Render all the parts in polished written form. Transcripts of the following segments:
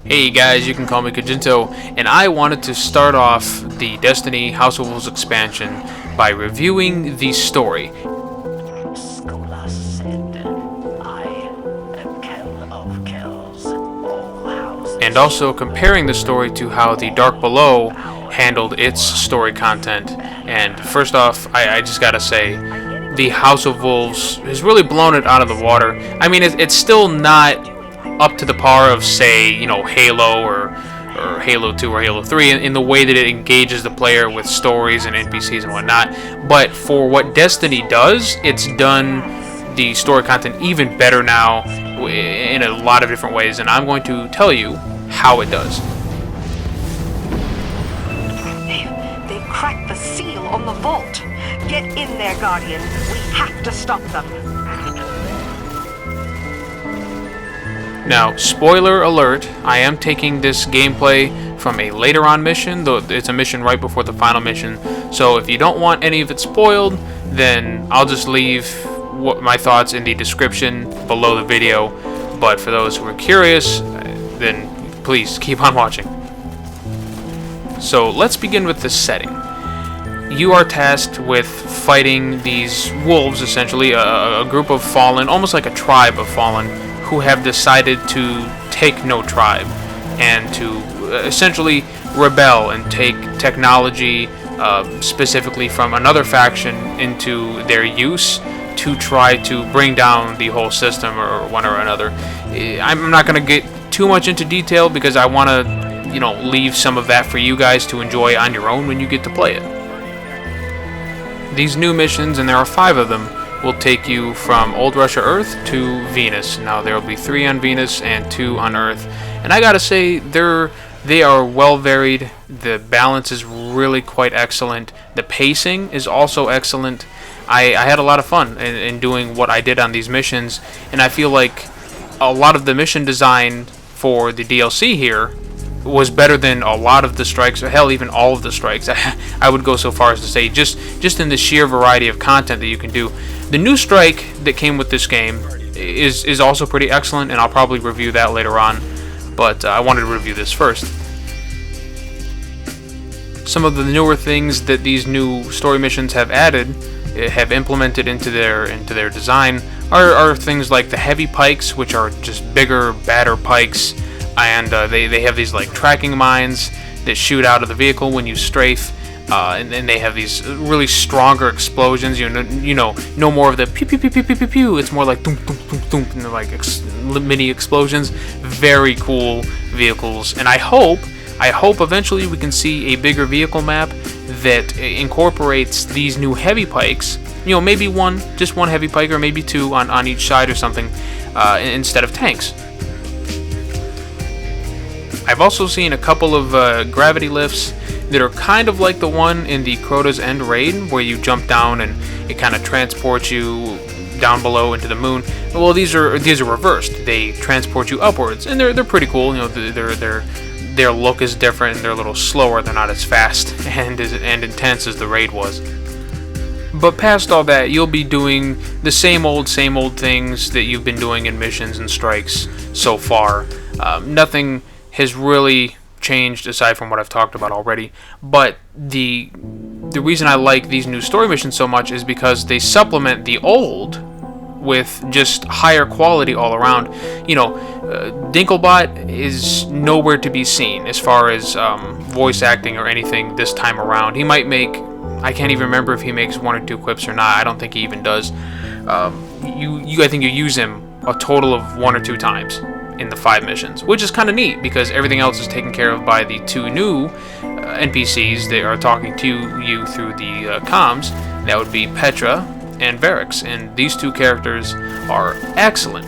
Hey guys, you can call me Kajinto, and I wanted to start off the Destiny House of Wolves expansion by reviewing the story. Skola said, I am Kell of Kells, all houses. And also comparing the story to how the Dark Below handled its story content. And first off, I just gotta say, the House of Wolves has really blown it out of the water. I mean, it's still not up to the par of, say, Halo or Halo 2 or Halo 3 in the way that it engages the player with stories and NPCs and whatnot. But for what Destiny does, it's done the story content even better now in a lot of different ways, and I'm going to tell you how it does. They've cracked the seal on the vault. Get in there, Guardian. We have to stop them. Now, spoiler alert, I am taking this gameplay from a later on mission, though it's a mission right before the final mission. So if you don't want any of it spoiled, then I'll just leave my thoughts in the description below the video. But for those who are curious, then please keep on watching. So let's begin with the setting. You are tasked with fighting these wolves, essentially, a group of fallen, almost like a tribe of fallen, who have decided to take no tribe and to essentially rebel and take technology specifically from another faction into their use to try to bring down the whole system or one or another. I'm not going to get too much into detail because I want to, leave some of that for you guys to enjoy on your own when you get to play it. These new missions, and there are 5 of them, will take you from Old Russia Earth to Venus. Now there will be 3 on Venus and 2 on Earth, and I gotta say they are well varied. The balance is really quite excellent. The pacing is also excellent. I had a lot of fun in doing what I did on these missions, and I feel like a lot of the mission design for the DLC here was better than a lot of the strikes, or hell, even all of the strikes. I would go so far as to say just in the sheer variety of content that you can do. The new strike that came with this game is also pretty excellent, and I'll probably review that later on, but I wanted to review this first. Some of the newer things that these new story missions have implemented into their design are things like the heavy pikes, which are just bigger, badder pikes, and they have these like tracking mines that shoot out of the vehicle when you strafe. And then they have these really stronger explosions. No more of the pew pew pew pew pew pew pew. It's more like thump thump thump thump, and they're like mini explosions. Very cool vehicles, and I hope eventually we can see a bigger vehicle map that incorporates these new heavy pikes. Maybe just one heavy pike, or maybe 2 on each side or something, instead of tanks. I've also seen a couple of gravity lifts that are kind of like the one in the Crota's End raid, where you jump down and it kind of transports you down below into the moon. Well, these are reversed. They transport you upwards, and they're pretty cool. Their look is different, and they're a little slower. They're not as fast and intense as the raid was. But past all that, you'll be doing the same old things that you've been doing in missions and strikes so far. Nothing has really changed aside from what I've talked about already, but the reason I like these new story missions so much is because they supplement the old with just higher quality all around. Dinklebot is nowhere to be seen as far as voice acting or anything this time around. He might make, I can't even remember if he makes 1 or 2 quips or not. I don't think he even does. I think you use him a total of 1 or 2 times in the 5 missions, which is kind of neat because everything else is taken care of by the 2 new NPCs that are talking to you through the comms. That would be Petra and Varix, and these 2 characters are excellent.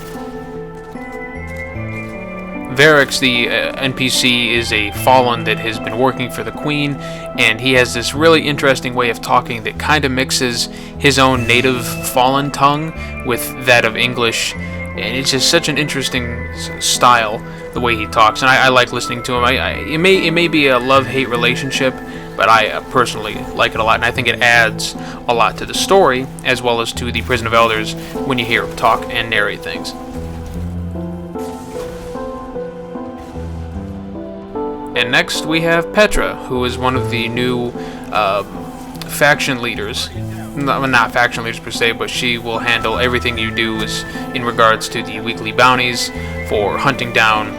Varix, the NPC, is a fallen that has been working for the Queen, and he has this really interesting way of talking that kind of mixes his own native fallen tongue with that of English. And it's just such an interesting style, the way he talks, and I like listening to him. It may be a love-hate relationship, but I personally like it a lot, and I think it adds a lot to the story, as well as to the Prison of Elders, when you hear him talk and narrate things. And next we have Petra, who is one of the new faction leaders. Not faction leaders per se, but she will handle everything you do in regards to the weekly bounties for hunting down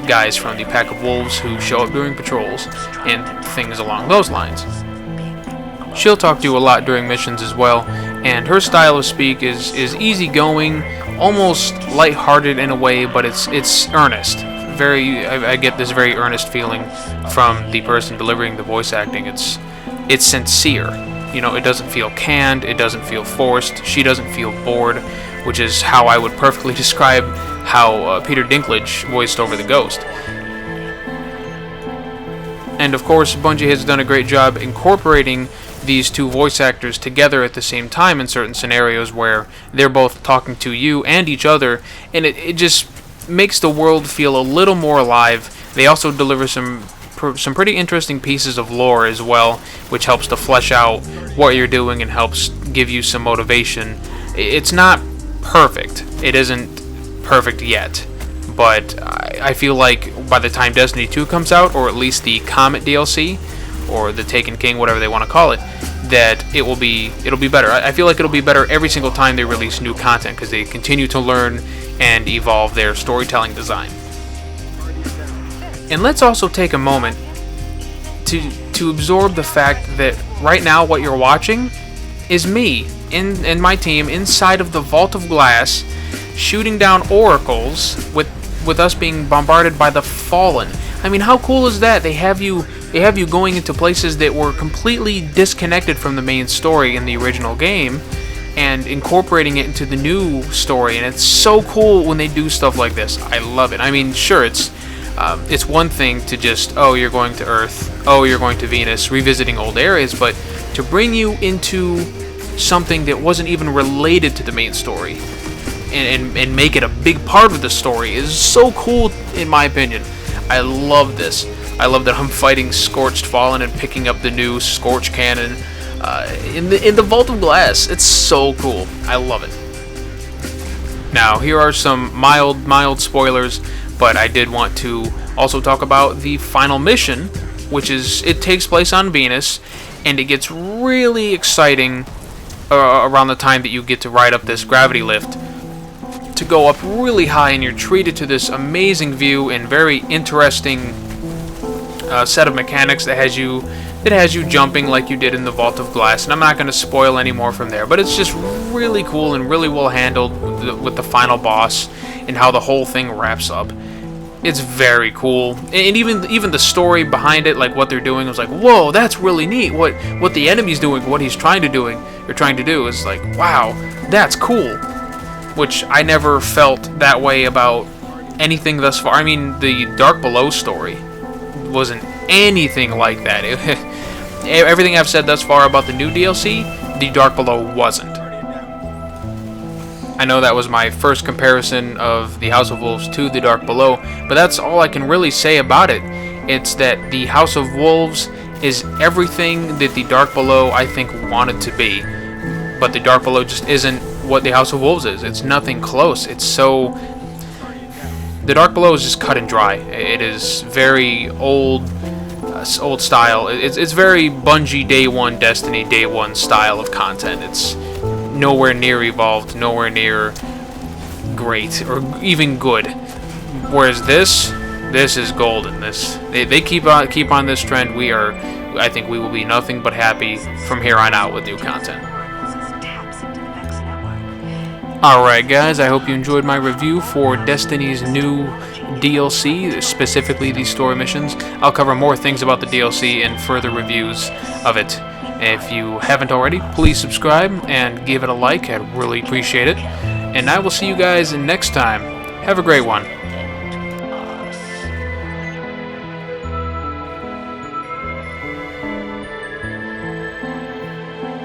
guys from the pack of wolves who show up during patrols and things along those lines. She'll talk to you a lot during missions as well, and her style of speak is easygoing, almost lighthearted in a way, but it's earnest. I get this very earnest feeling from the person delivering the voice acting. It's sincere. You know, it doesn't feel canned, it doesn't feel forced, she doesn't feel bored, which is how I would perfectly describe how Peter Dinklage voiced over the Ghost. And of course, Bungie has done a great job incorporating these two voice actors together at the same time in certain scenarios where they're both talking to you and each other, and it just makes the world feel a little more alive. They also deliver some pretty interesting pieces of lore as well, which helps to flesh out what you're doing and helps give you some motivation. It's not perfect. It isn't perfect yet, but I feel like by the time Destiny 2 comes out, or at least the Comet DLC, or the Taken King, whatever they want to call it, that it'll be better. I feel like it'll be better every single time they release new content, because they continue to learn and evolve their storytelling design. And let's also take a moment to absorb the fact that right now what you're watching is me and my team inside of the Vault of Glass, shooting down oracles with us being bombarded by the Fallen. I mean, how cool is that? They have you going into places that were completely disconnected from the main story in the original game, and incorporating it into the new story, and it's so cool when they do stuff like this. I love it. I mean, sure, it's one thing to just, oh, you're going to Earth, oh, you're going to Venus, revisiting old areas, but to bring you into something that wasn't even related to the main story and make it a big part of the story is so cool, in my opinion. I love this. I love that I'm fighting Scorched Fallen and picking up the new Scorch Cannon in the Vault of Glass. It's so cool. I love it. Now, here are some mild spoilers, but I did want to also talk about the final mission, which it takes place on Venus, and it gets really exciting around the time that you get to ride up this gravity lift to go up really high, and you're treated to this amazing view and very interesting set of mechanics that has you jumping like you did in the Vault of Glass. And I'm not going to spoil any more from there, but it's just really cool and really well handled with the final boss and how the whole thing wraps up. It's very cool, and even the story behind it, like what they're doing, was like, whoa, that's really neat. What the enemy's doing, what he's trying to do is like, wow, that's cool. Which I never felt that way about anything thus far. I mean, the Dark Below story wasn't anything like that. Everything I've said thus far about the new DLC, the Dark Below wasn't. I know that was my first comparison of the House of Wolves to the Dark Below, but that's all I can really say about it. It's that the House of Wolves is everything that the Dark Below, I think, wanted to be. But the Dark Below just isn't what the House of Wolves is. It's nothing close. The Dark Below is just cut and dry. It is very old style. It's very Bungie Day 1 Destiny Day 1 style of content. It's nowhere near evolved, nowhere near great or even good. Whereas this is golden. They keep on this trend. I think we will be nothing but happy from here on out with new content. Alright guys, I hope you enjoyed my review for Destiny's new DLC, specifically these story missions. I'll cover more things about the DLC in further reviews of it. If you haven't already, please subscribe and give it a like. I'd really appreciate it. And I will see you guys next time. Have a great one.